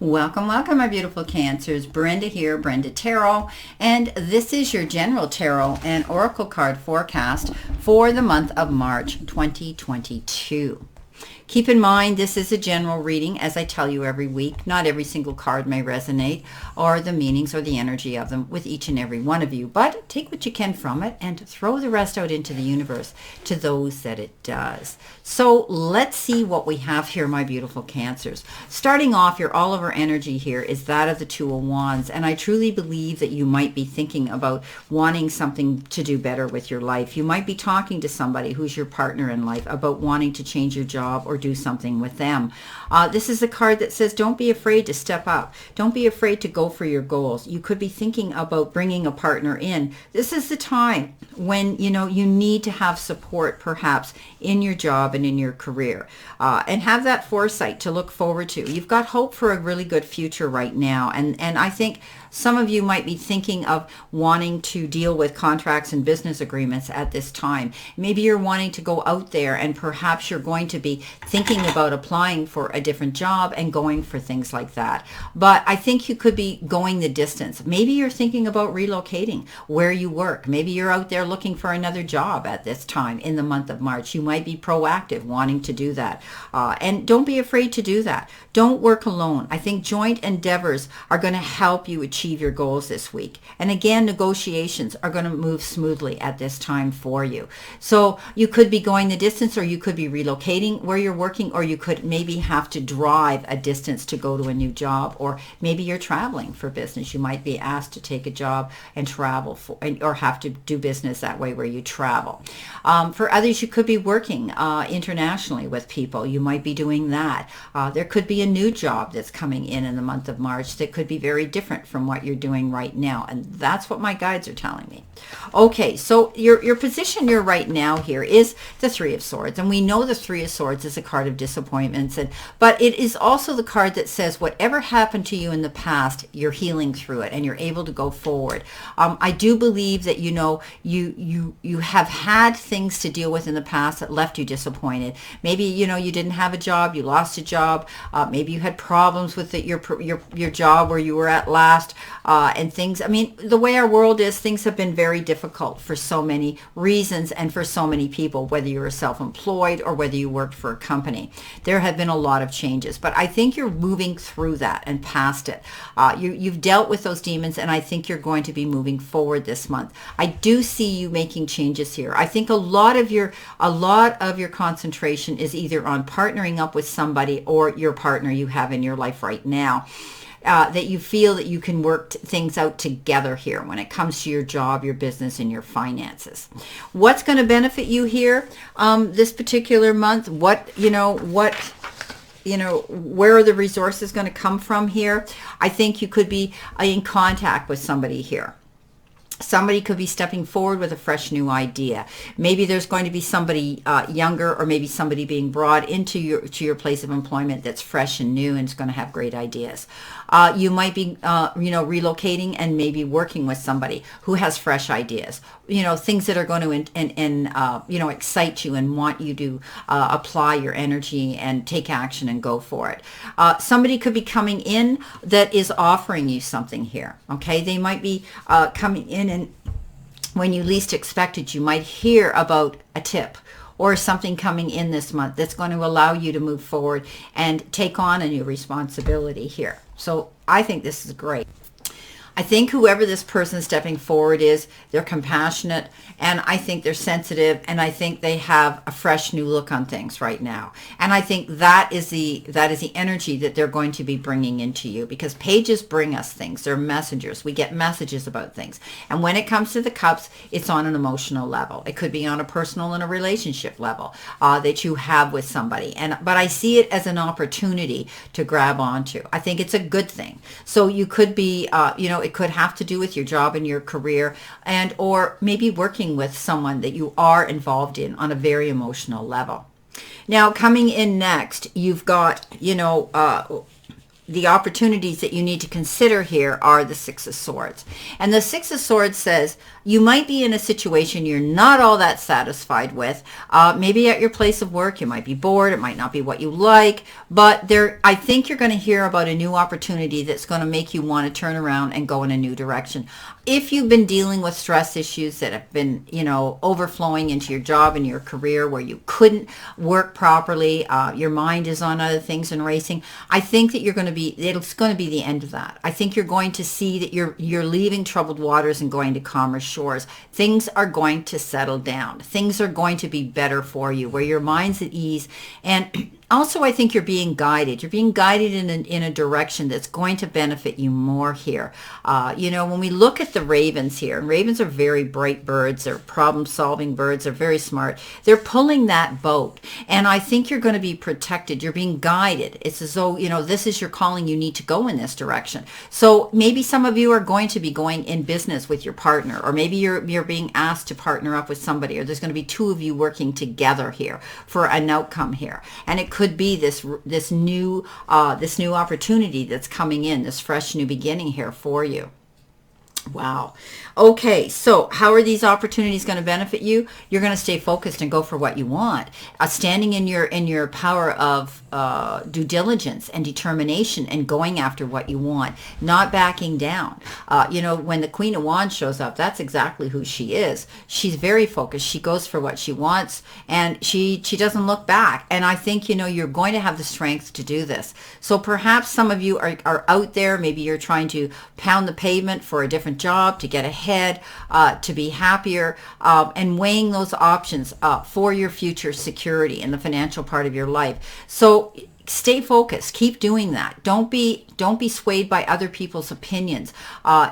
Welcome, welcome, my beautiful Cancers. Brenda here, Brenda Tarot, and this is your general tarot and oracle card forecast for the month of March 2022. Keep in mind, this is a general reading, as I tell you every week. Not every single card may resonate, or the meanings or the energy of them with each and every one of you. But take what you can from it and throw the rest out into the universe to those that it does. So let's see what we have here, my beautiful Cancers. Starting off, your all over energy here is that of the Two of Wands. And I truly believe that you might be thinking about wanting something to do better with your life. You might be talking to somebody who's your partner in life about wanting to change your job or do something with them. This is a card that says don't be afraid to step up. Don't be afraid to go for your goals. You could be thinking about bringing a partner in. This is the time when you need to have support perhaps in your job and in your career, and have that foresight to look forward to. You've got hope for a really good future right now, and I think some of you might be thinking of wanting to deal with contracts and business agreements at this time. Maybe you're wanting to go out there, and perhaps you're going to be thinking about applying for a different job and going for things like that. But I think you could be going the distance. Maybe you're thinking about relocating where you work. Maybe you're out there looking for another job at this time in the month of March. You might be proactive wanting to do that. And don't be afraid to do that. Don't work alone. I think joint endeavors are going to help you achieve your goals this week. And again, negotiations are going to move smoothly at this time for you. So you could be going the distance, or you could be relocating where you're working, or you could maybe have to drive a distance to go to a new job, or maybe you're traveling for business. You might be asked to take a job and travel for, or have to do business that way where you travel. For others, you could be working internationally with people. You might be doing that. There could be a new job that's coming in the month of March that could be very different from what you're doing right now, and that's what my guides are telling me. Okay, so your position you're right now here is the Three of Swords, and we know the Three of Swords is a card of disappointments, but it is also the card that says whatever happened to you in the past, you're healing through it and you're able to go forward. I do believe that you have had things to deal with in the past that left you disappointed. Maybe you didn't have a job, you lost a job. Maybe you had problems with your job where you were at last, and things. I mean, the way our world is, things have been very difficult for so many reasons and for so many people, whether you were self-employed or whether you worked for a company. There have been a lot of changes, but I think you're moving through that and past it. You've dealt with those demons, and I think you're going to be moving forward this month. I do see you making changes here. I think a lot of your concentration is either on partnering up with somebody or your partner you have in your life right now. That you feel that you can work things out together here when it comes to your job, your business, and your finances. What's going to benefit you here this particular month? Where are the resources going to come from here? I think you could be in contact with somebody here. Somebody could be stepping forward with a fresh new idea. Maybe there's going to be somebody younger, or maybe somebody being brought into your place of employment that's fresh and new and is going to have great ideas. You might be relocating and maybe working with somebody who has fresh ideas. Things that are going to excite you and want you to apply your energy and take action and go for it. Somebody could be coming in that is offering you something here. Okay, they might be coming in, and when you least expect it, you might hear about a tip or something coming in this month that's going to allow you to move forward and take on a new responsibility here. So I think this is great. I think whoever this person stepping forward is, they're compassionate, and I think they're sensitive, and I think they have a fresh new look on things right now. And I think that is the energy that they're going to be bringing into you, because pages bring us things. They're messengers. We get messages about things. And when it comes to the cups, it's on an emotional level. It could be on a personal and a relationship level that you have with somebody. But I see it as an opportunity to grab onto. I think it's a good thing. So you could be, it could have to do with your job and your career, and or maybe working with someone that you are involved in on a very emotional level. Now, coming in next, you've got, the opportunities that you need to consider here are the Six of Swords. And the Six of Swords says you might be in a situation you're not all that satisfied with. Maybe at your place of work, you might be bored. It might not be what you like. But I think you're going to hear about a new opportunity that's going to make you want to turn around and go in a new direction. If you've been dealing with stress issues that have been, overflowing into your job and your career where you couldn't work properly, your mind is on other things and racing, I think that it's going to be the end of that. I think you're going to see that you're leaving troubled waters and going to calmer shores. Things are going to settle down. Things are going to be better for you, where your mind's at ease. And also, I think you're being guided. You're being guided in a direction that's going to benefit you more here. When we look at the ravens here, and ravens are very bright birds. They're problem-solving birds. They're very smart. They're pulling that boat. And I think you're going to be protected. You're being guided. It's as though, this is your calling. You need to go in this direction. So maybe some of you are going to be going in business with your partner, or maybe you're being asked to partner up with somebody, or there's going to be two of you working together here for an outcome here. And it could be this new opportunity that's coming in, this fresh new beginning here for you. Wow. Okay, so how are these opportunities going to benefit you? You're going to stay focused and go for what you want. Standing in your power of due diligence and determination and going after what you want, not backing down. When the Queen of Wands shows up, that's exactly who she is. She's very focused. She goes for what she wants, and she doesn't look back. And I think, you're going to have the strength to do this. So perhaps some of you are out there. Maybe you're trying to pound the pavement for a different job, to get ahead, to be happier, and weighing those options for your future security in the financial part of your life. So stay focused. Keep doing that. Don't be swayed by other people's opinions.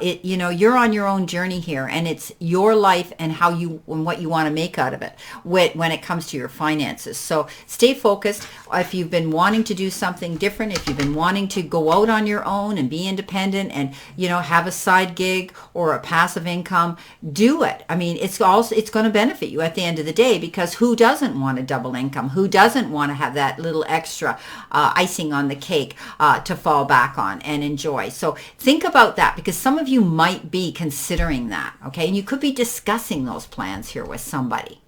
You're on your own journey here, and it's your life and what you want to make out of it when it comes to your finances. So stay focused. If you've been wanting to do something different, if you've been wanting to go out on your own and be independent and, have a side gig or a passive income, do it. I mean, it's going to benefit you at the end of the day, because who doesn't want a double income? Who doesn't want to have that little extra icing on the cake to fall back on and enjoy? So think about that, because some of you might be considering that, okay? And you could be discussing those plans here with somebody.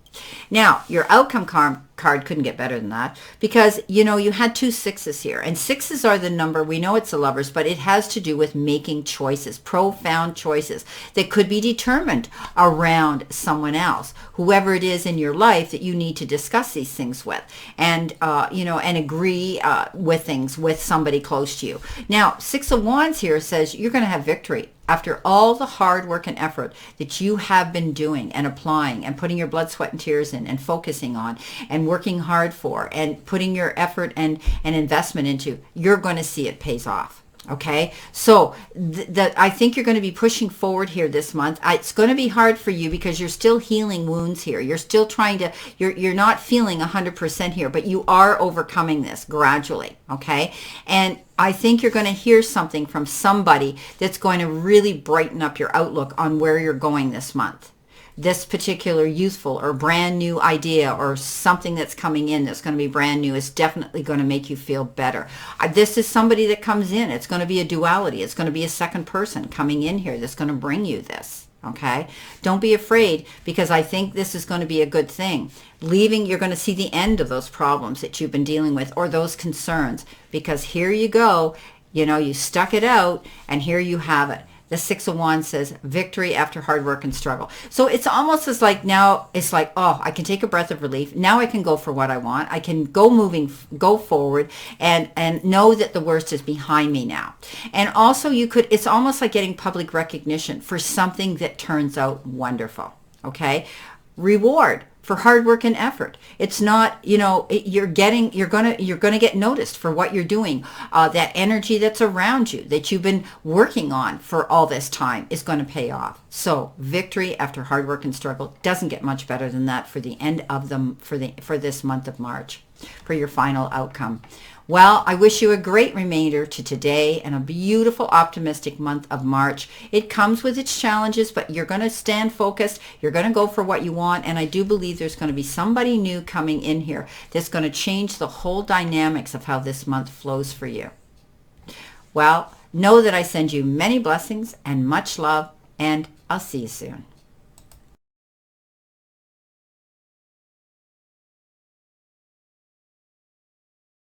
Now, your outcome card couldn't get better than that, because, you had two sixes here, and sixes are the number, we know it's the Lovers, but it has to do with making choices, profound choices that could be determined around someone else, whoever it is in your life that you need to discuss these things with, and, and agree with things with somebody close to you. Now, Six of Wands here says you're going to have victory. After all the hard work and effort that you have been doing and applying and putting your blood, sweat, and tears in and focusing on and working hard for and putting your effort and investment into, you're going to see it pays off. Okay, so I think you're going to be pushing forward here this month. It's going to be hard for you because you're still healing wounds here. You're still trying to, you're not feeling 100% here, but you are overcoming this gradually. Okay, and I think you're going to hear something from somebody that's going to really brighten up your outlook on where you're going this month. This particular youthful or brand new idea or something that's coming in that's going to be brand new is definitely going to make you feel better. This is somebody that comes in. It's going to be a duality. It's going to be a second person coming in here that's going to bring you this. Okay? Don't be afraid, because I think this is going to be a good thing. You're going to see the end of those problems that you've been dealing with, or those concerns, because here you go. You stuck it out, and here you have it. The Six of Wands says victory after hard work and struggle. So it's almost as like now it's like, oh, I can take a breath of relief. Now I can go for what I want. I can go forward and know that the worst is behind me now. And also it's almost like getting public recognition for something that turns out wonderful. Okay? Reward for hard work and effort. It's not, you're going to get noticed for what you're doing. That energy that's around you that you've been working on for all this time is going to pay off. So victory after hard work and struggle doesn't get much better than that for the end of for this month of March, for your final outcome. Well, I wish you a great remainder to today and a beautiful, optimistic month of March. It comes with its challenges, but you're going to stand focused. You're going to go for what you want. And I do believe there's going to be somebody new coming in here that's going to change the whole dynamics of how this month flows for you. Well, know that I send you many blessings and much love, and I'll see you soon.